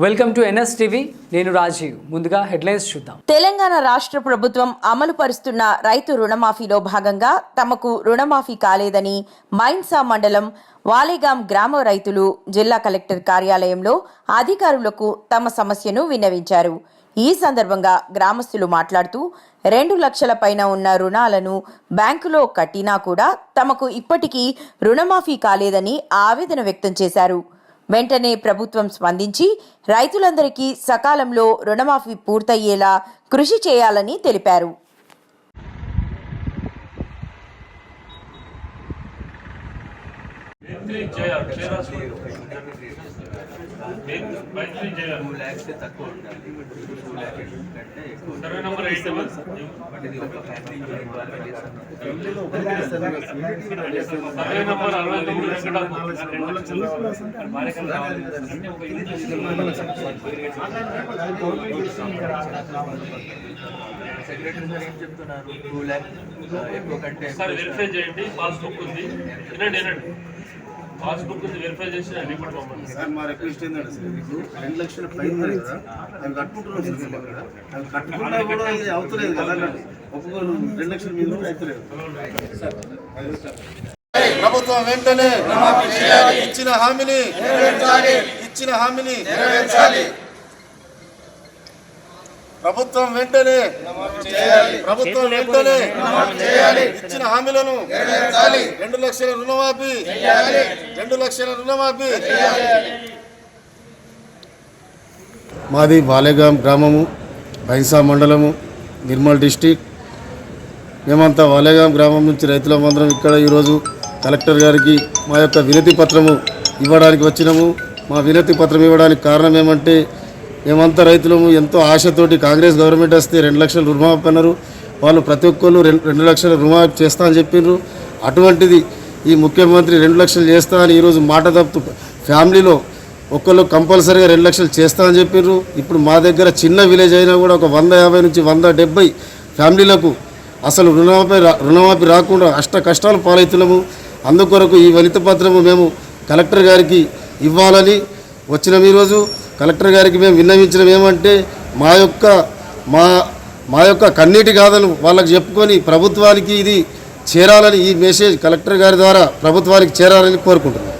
Welcome to NSTV. నేను రాజీవ్. ముందుగా headlines చూద్దాం. తెలంగాణ రాష్ట్ర ప్రభుత్వం అమలు పరుస్తున్న రైతు రుణమాఫీలో భాగంగా తమకు రుణమాఫీ కాలేదని మైన్సా మండలం వాలేగాం గ్రామ రైతులు జిల్లా కలెక్టర్ కార్యాలయంలో అధికారులకు తమ సమస్యను విన్నవించారు. ఈ సందర్భంగా గ్రామస్తులు మాట్లాడుతూ 2 లక్షల పైన ఉన్న రుణాలను బ్యాంకులో కట్టినా కూడా తమకు ఇప్పటికీ రుణమాఫీ కాలేదని ఆవేదన వ్యక్తం చేశారు. వెంటనే ప్రభుత్వం స్పందించి రైతులందరికీ సకాలంలో రుణమాఫీ పూర్తయ్యేలా కృషి చేయాలని తెలిపారు. సెక్రటరీ ఏం చెప్తున్నారు? 2 lakhs ఎక్కువ కంటే వెరిఫై చేయండి. పాస్బుక్ ఉంది, వినండి పాస్బుక్ ఉంది, వెరిఫై చేసి రిపోర్ట్ పంపండి సార్. మా రిక్వెస్ట్ ఏంటంటే సార్, ఇప్పుడు 2 లక్షల పైన కదా అవి కట్టుకుంటున్నాం సార్. మేము అక్కడ అవి కట్టుకున్నా కూడా ఇది అవుతలేదు కదా అన్నట్టు. ఒక్కొక్కరు 2 లక్షల మీద కూడా అవుతలేదు. ప్రభుత్వం వెంటనే ఇచ్చిన హామీని ప్రభుత్వం వెంటనే ఇచ్చిన హామీలను 2 లక్షల రుణమాఫీ 2 లక్షల రుణమాఫీ. మాది వాలేగాం గ్రామము, బైన్సా మండలము, నిర్మల్ డిస్టిక్. మేమంతా వాలేగాం గ్రామం నుంచి రైతులమందరం ఇక్కడ ఈరోజు కలెక్టర్ గారికి మా యొక్క వినతి పత్రము ఇవ్వడానికి వచ్చినాము. మా వినతి పత్రం ఇవ్వడానికి కారణం ఏమంటే, మేమంతా రైతులము ఎంతో ఆశతోటి కాంగ్రెస్ గవర్నమెంట్ వస్తే 2 లక్షల రుణమాఫీ అన్నారు. వాళ్ళు ప్రతి ఒక్కళ్ళు 2 లక్షల రుణమాఫీ చేస్తా అని చెప్పిండ్రు. అటువంటిది ఈ ముఖ్యమంత్రి 2 లక్షలు చేస్తా అని ఈరోజు మాట తప్పుతూ ఫ్యామిలీలో ఒక్కళ్ళు కంపల్సరీగా 2 లక్షలు చేస్తా అని చెప్పిండ్రు. ఇప్పుడు మా దగ్గర చిన్న విలేజ్ అయినా కూడా ఒక 150 నుంచి 170 ఫ్యామిలీలకు అసలు రుణమాఫీ రాకుండా కష్టాలు పాలవుతున్నాము. అందుకొరకు ఈ వినతి పత్రము మేము కలెక్టర్ గారికి ఇవ్వాలని వచ్చినాం. ఈరోజు కలెక్టర్ గారికి మేము విన్నవించడం ఏమంటే, మా యొక్క కన్నీటి గాథలు వాళ్ళకి చెప్పుకొని ప్రభుత్వానికి ఇది చేరాలని, ఈ మెసేజ్ కలెక్టర్ గారి ద్వారా ప్రభుత్వానికి చేరాలని కోరుకుంటున్నాం.